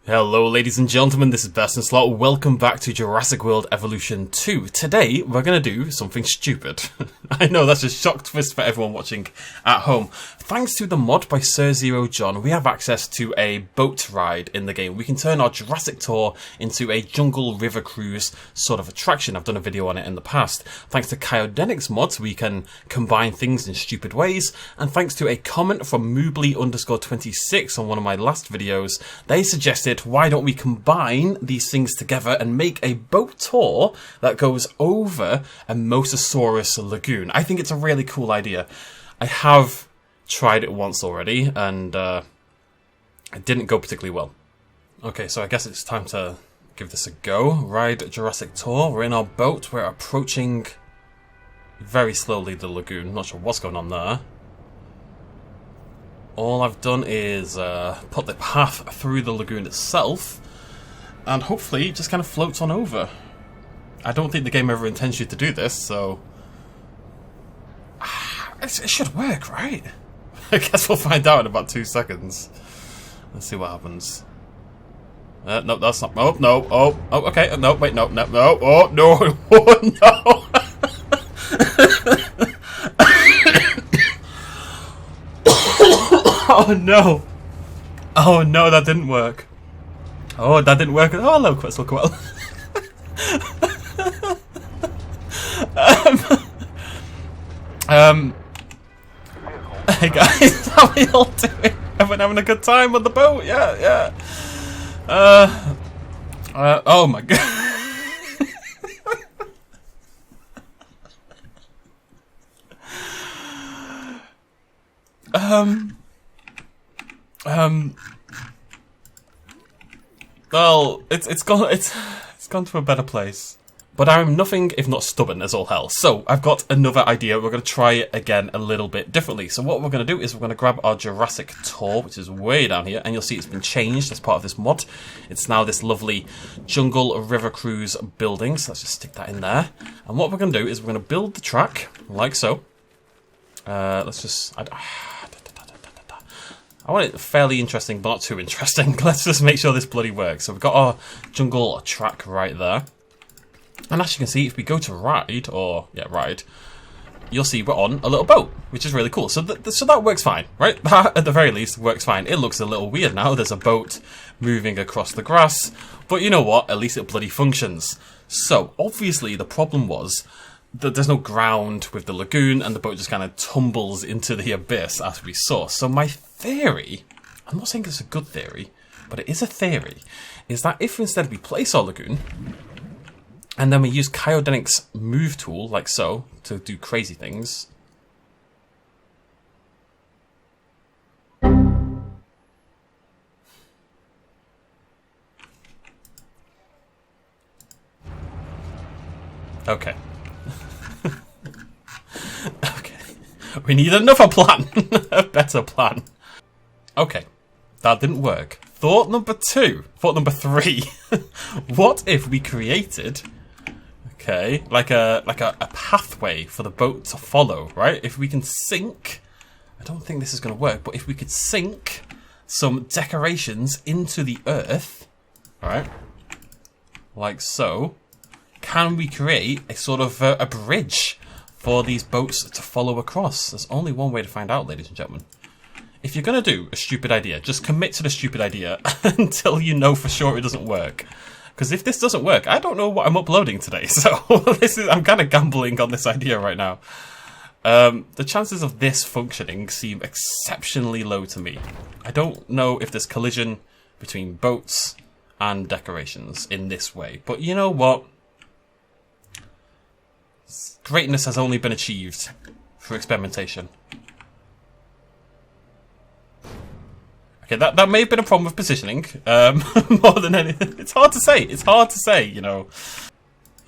Hello ladies and gentlemen, this is BestInSlot. Welcome back to Jurassic World Evolution 2. Today we're going to do something stupid. I know, that's a shock twist for everyone watching at home. Thanks to the mod by Sir Zero John, we have access to a boat ride in the game. We can turn our Jurassic tour into a jungle river cruise sort of attraction. I've done a video on it in the past. Thanks to Cryogenics mods, we can combine things in stupid ways. And thanks to a comment from Moobly_26 on one of my last videos, they suggested, why don't we combine these things together and make a boat tour that goes over a Mosasaurus lagoon? I think it's a really cool idea. I have tried it once already and it didn't go particularly well. Okay, so I guess it's time to give this a go. Ride Jurassic Tour. We're in our boat. We're approaching very slowly the lagoon. Not sure what's going on there. All I've done is put the path through the lagoon itself, and hopefully it just kind of floats on over. I don't think the game ever intends you to do this, so it should work, right? I guess we'll find out in about 2 seconds. Let's see what happens. No, that's not. Oh no! Oh, okay. No, wait, no. Oh no! Oh no! Oh no! Oh no, that didn't work. Oh, that didn't work. Oh, hello, Crystal Quell. Hey guys, how are we all doing? Everyone having a good time on the boat? Yeah. Oh my god. Well, it's gone to a better place. But I'm nothing if not stubborn as all hell. So I've got another idea. We're going to try it again a little bit differently. So what we're going to do is we're going to grab our Jurassic tour, which is way down here, and you'll see it's been changed as part of this mod. It's now this lovely jungle river cruise building. So let's just stick that in there. And what we're going to do is we're going to build the track like so. Let's just. I want it fairly interesting, but not too interesting. Let's just make sure this bloody works. So we've got our jungle track right there. And as you can see, if we go to ride, ride, you'll see we're on a little boat, which is really cool. So that works fine, right? That, at the very least, works fine. It looks a little weird now. There's a boat moving across the grass. But you know what? At least it bloody functions. So, obviously, the problem was that there's no ground with the lagoon, and the boat just kind of tumbles into the abyss, as we saw. So my theory, I'm not saying it's a good theory, but it is a theory, is that if instead we place our lagoon, and then we use Cryogenics move tool, like so, to do crazy things. Okay. Okay. We need another plan. A better plan. Okay. That didn't work. Thought number 3. What if we created... Okay, like a pathway for the boat to follow, right? If we can sink, I don't think this is going to work, but if we could sink some decorations into the earth, right, like so, can we create a sort of a bridge for these boats to follow across? There's only one way to find out, ladies and gentlemen. If you're going to do a stupid idea, just commit to the stupid idea until you know for sure it doesn't work. Because if this doesn't work, I don't know what I'm uploading today. So I'm kind of gambling on this idea right now. The chances of this functioning seem exceptionally low to me. I don't know if there's collision between boats and decorations in this way. But you know what? Greatness has only been achieved through experimentation. Okay, that may have been a problem with positioning, more than anything. It's hard to say, you know.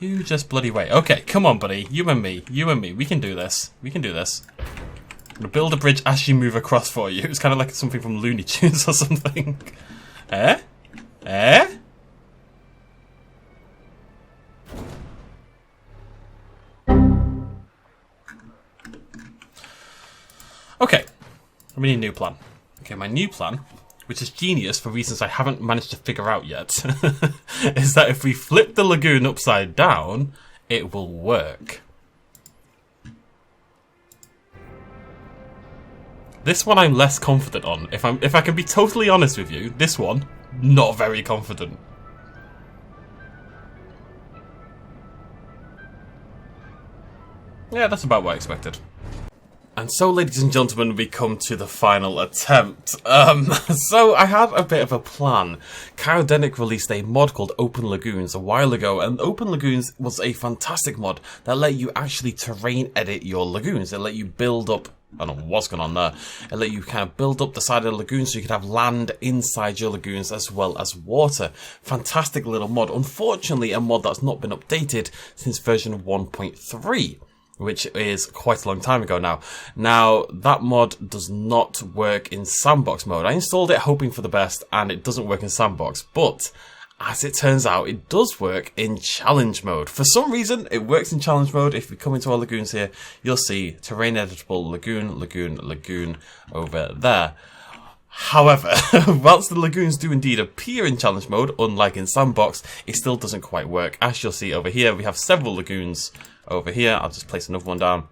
You just bloody wait. Okay, come on, buddy. You and me. We can do this. I'm gonna build a bridge as you move across for you. It's kind of like something from Looney Tunes or something. Eh? Okay. We need a new plan. Okay, my new plan which is genius for reasons I haven't managed to figure out yet, is that if we flip the lagoon upside down, it will work. This one I'm less confident on. If I can be totally honest with you, this one, not very confident. Yeah, that's about what I expected. And so, ladies and gentlemen, we come to the final attempt. So I had a bit of a plan. Cryogenic released a mod called Open Lagoons a while ago, and Open Lagoons was a fantastic mod that let you actually terrain edit your lagoons. It let you build up, I don't know what's going on there, it let you kind of build up the side of the lagoon so you could have land inside your lagoons as well as water. Fantastic little mod. Unfortunately, a mod that's not been updated since version 1.3. which is quite a long time ago now. Now, that mod does not work in sandbox mode. I installed it hoping for the best, and it doesn't work in sandbox, but as it turns out, it does work in challenge mode. For some reason, it works in challenge mode. If we come into our lagoons here, you'll see terrain editable lagoon, lagoon, lagoon over there. However, whilst the lagoons do indeed appear in challenge mode, unlike in sandbox, it still doesn't quite work. As you'll see over here, we have several lagoons over here. I'll just place another one down.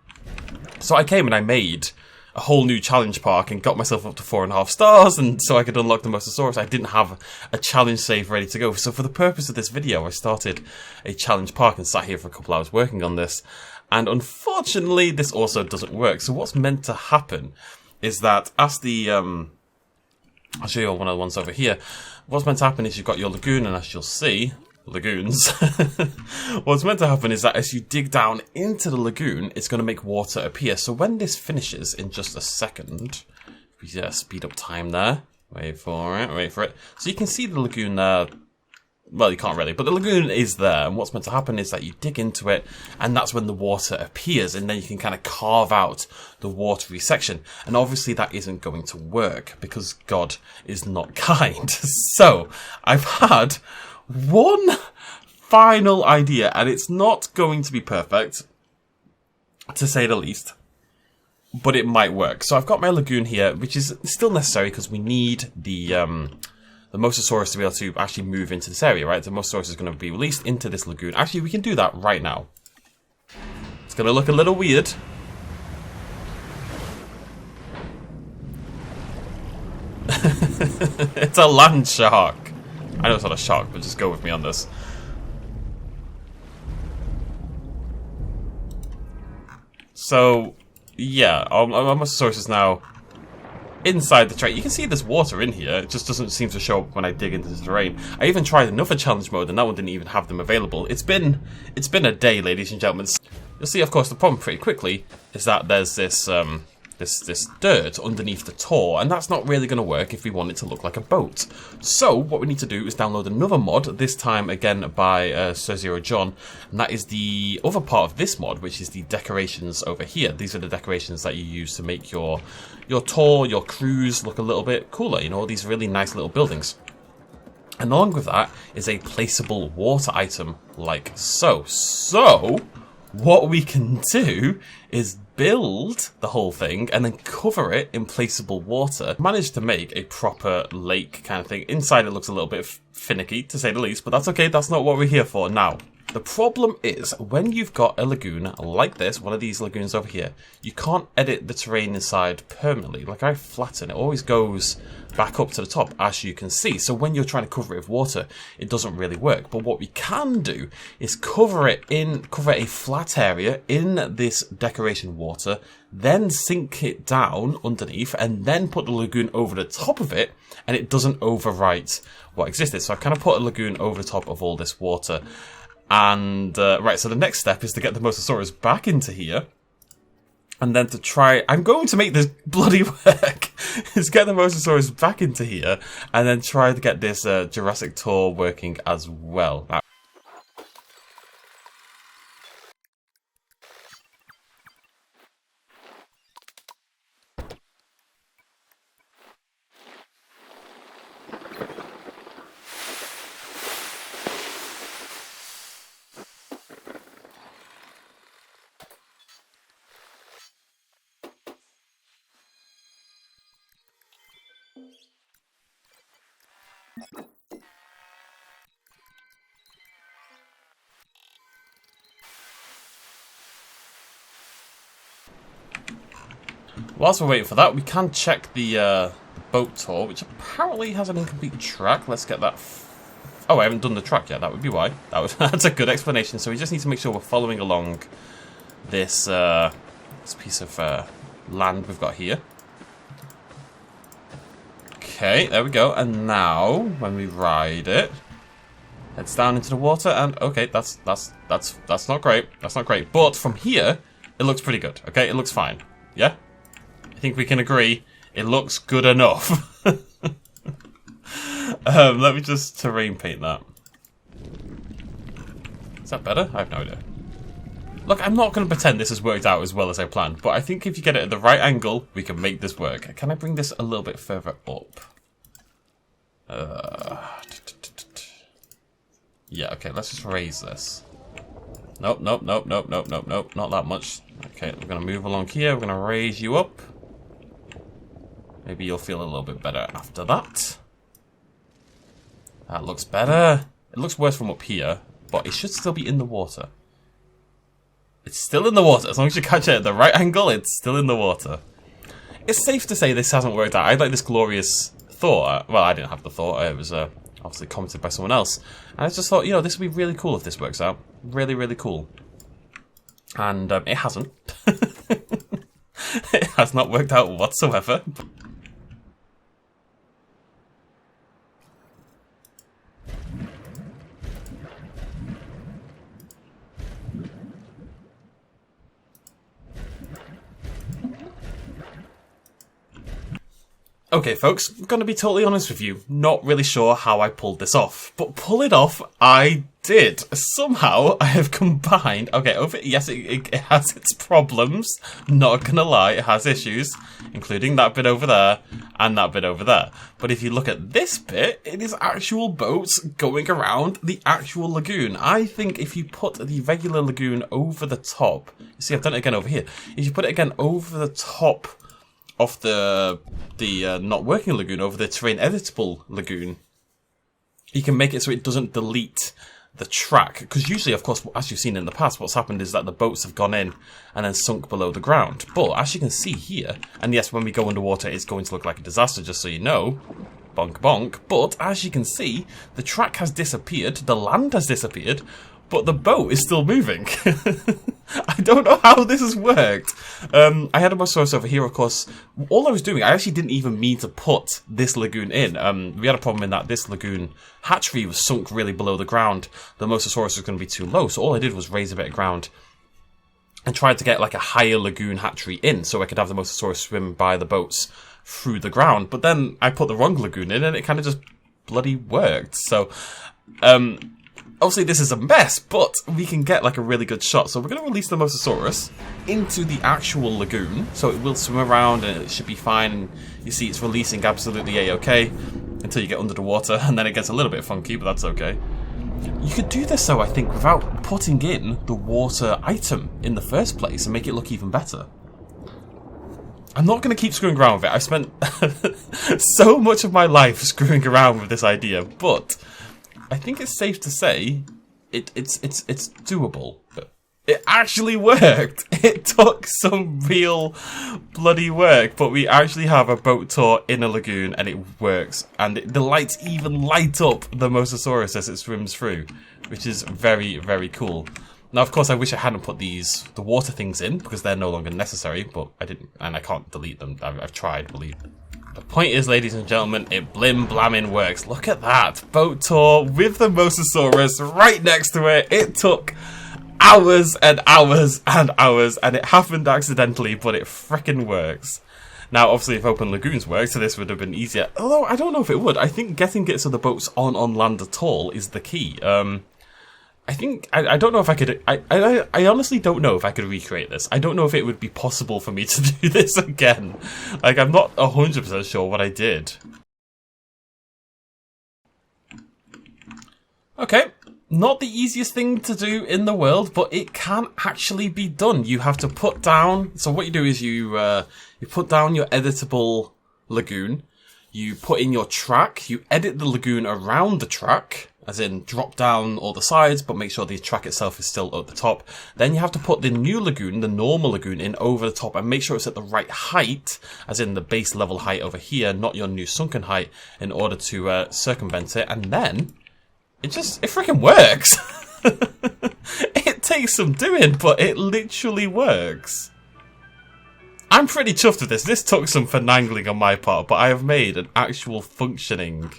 So I came and I made a whole new challenge park and got myself up to 4.5 stars, and so I could unlock the Mosasaurus. I didn't have a challenge save ready to go. So for the purpose of this video, I started a challenge park and sat here for a couple hours working on this. And unfortunately, this also doesn't work. So what's meant to happen is that as the... I'll show you one of the ones over here. What's meant to happen is you've got your lagoon, and as you'll see, lagoons. What's meant to happen is that as you dig down into the lagoon, it's going to make water appear. So when this finishes in just a second, we speed up time there. Wait for it, wait for it. So you can see the lagoon there. Well, you can't really, but the lagoon is there, and what's meant to happen is that you dig into it, and that's when the water appears, and then you can kind of carve out the watery section. And obviously that isn't going to work, because God is not kind. So, I've had one final idea, and it's not going to be perfect, to say the least, but it might work. So I've got my lagoon here, which is still necessary, because we need the Mosasaurus to be able to actually move into this area, right? The Mosasaurus is going to be released into this lagoon. Actually, we can do that right now. It's going to look a little weird. It's a land shark. I know it's not a shark, but just go with me on this. So, yeah, our Mosasaurus is now inside the tray. You can see there's water in here. It just doesn't seem to show up when I dig into the terrain. I even tried another challenge mode, and that one didn't even have them available. It's been a day, ladies and gentlemen. You'll see, of course, the problem pretty quickly is that there's this this dirt underneath the tour, and that's not really going to work if we want it to look like a boat. So what we need to do is download another mod, this time again by Sir Zero John, and that is the other part of this mod, which is the decorations over here. These are the decorations that you use to make your tour, your cruise look a little bit cooler, you know, these really nice little buildings. And along with that is a placeable water item like so. So what we can do is build the whole thing and then cover it in placeable water. Managed to make a proper lake kind of thing. Inside it looks a little bit finicky, to say the least, but that's okay. That's not what we're here for now. The problem is, when you've got a lagoon like this, one of these lagoons over here, you can't edit the terrain inside permanently. Like, I flatten, it always goes back up to the top, as you can see. So when you're trying to cover it with water, it doesn't really work. But what we can do is cover a flat area in this decoration water, then sink it down underneath, and then put the lagoon over the top of it, and it doesn't overwrite what existed. So I've kind of put a lagoon over the top of all this water. And, right, so the next step is to get the Mosasaurus back into here. And then to try... I'm going to make this bloody work! is get the Mosasaurus back into here. And then try to get this Jurassic tour working as well. Now, Whilst we're waiting for that, we can check the boat tour, which apparently has an incomplete track. Let's get that. Oh, I haven't done the track yet. That would be why. That's a good explanation. So we just need to make sure we're following along this this piece of land we've got here. Okay, there we go. And now, when we ride it, heads down into the water, and okay, that's not great. That's not great. But from here, it looks pretty good. Okay, it looks fine. Yeah. I think we can agree it looks good enough. Let me just terrain paint that. Is that better? I have no idea. Look, I'm not going to pretend this has worked out as well as I planned, but I think if you get it at the right angle, we can make this work. Can I bring this a little bit further up? Yeah, okay, let's just raise this. Nope, nope, nope, nope, nope, nope, nope, not that much. Okay, we're going to move along here, we're going to raise you up. Maybe you'll feel a little bit better after that. That looks better. It looks worse from up here, but it should still be in the water. It's still in the water. As long as you catch it at the right angle, it's still in the water. It's safe to say this hasn't worked out. I had like this glorious thought. Well, I didn't have the thought. It was obviously commented by someone else. And I just thought, you know, this would be really cool if this works out. Really, really cool. And it hasn't. It has not worked out whatsoever. Okay, folks, I'm going to be totally honest with you. Not really sure how I pulled this off. But pull it off, I did. Somehow, I have combined... Okay, yes, it has its problems. Not going to lie, it has issues. Including that bit over there, and that bit over there. But if you look at this bit, it is actual boats going around the actual lagoon. I think if you put the regular lagoon over the top... You see, I've done it again over here. If you put it again over the top... off the not working lagoon, over the terrain editable lagoon, you can make it so it doesn't delete the track. Because usually, of course, as you've seen in the past, what's happened is that the boats have gone in and then sunk below the ground. But as you can see here, and yes, when we go underwater, it's going to look like a disaster, just so you know. Bonk bonk. But as you can see, the track has disappeared, the land has disappeared, but the boat is still moving. I don't know how this has worked. I had a Mosasaurus over here, of course. All I was doing, I actually didn't even mean to put this lagoon in. We had a problem in that this lagoon hatchery was sunk really below the ground. The Mosasaurus was going to be too low, so all I did was raise a bit of ground and tried to get like a higher lagoon hatchery in so I could have the Mosasaurus swim by the boats through the ground. But then I put the wrong lagoon in and it kind of just bloody worked. So, obviously this is a mess, but we can get like a really good shot. So we're going to release the Mosasaurus into the actual lagoon. So it will swim around and it should be fine. And you see it's releasing absolutely a-okay until you get under the water. And then it gets a little bit funky, but that's okay. You could do this though, I think, without putting in the water item in the first place and make it look even better. I'm not going to keep screwing around with it. I've spent so much of my life screwing around with this idea, but... I think it's safe to say it's doable. It actually worked. It took some real bloody work, but we actually have a boat tour in a lagoon and it works. And the lights even light up the Mosasaurus as it swims through, which is very, very cool. Now, of course, I wish I hadn't put the water things in because they're no longer necessary, but I didn't, and I can't delete them. I've tried, believe me. The point is, ladies and gentlemen, it blim blammin' works. Look at that. Boat tour with the Mosasaurus right next to it. It took hours and hours and hours, and it happened accidentally, but it frickin' works. Now, obviously, if open lagoons worked, so this would have been easier. Although, I don't know if it would. I think getting it so the boats aren't on land at all is the key. I think, I don't know if I could, I honestly don't know if I could recreate this. I don't know if it would be possible for me to do this again. Like, I'm not 100% sure what I did. Okay, not the easiest thing to do in the world, but it can actually be done. You have to put down, so what you do is you put down your editable lagoon. You put in your track, you edit the lagoon around the track, as in drop down all the sides, but make sure the track itself is still at the top. Then you have to put the new lagoon, the normal lagoon, in over the top and make sure it's at the right height, as in the base level height over here, not your new sunken height, in order to circumvent it. And then it freaking works. It takes some doing, but it literally works. I'm pretty chuffed with this. This took some finagling on my part, but I have made an actual functioning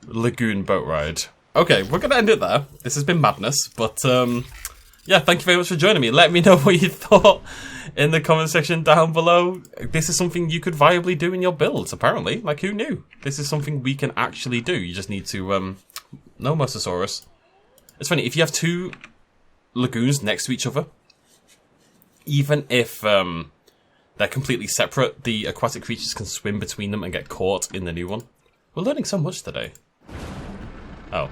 lagoon boat ride. Okay, we're going to end it there. This has been madness, but yeah, thank you very much for joining me. Let me know what you thought in the comment section down below. This is something you could viably do in your builds, apparently. Like, who knew? This is something we can actually do. You just need to know Mosasaurus. It's funny, if you have two lagoons next to each other, even if they're completely separate, the aquatic creatures can swim between them and get caught in the new one. We're learning so much today. Oh.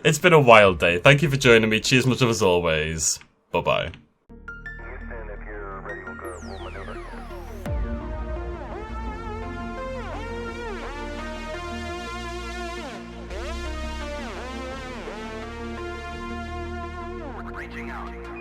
It's been a wild day. Thank you for joining me. Cheers much as always. Bye-bye. Houston, if you're ready, we'll maneuver. Reaching out.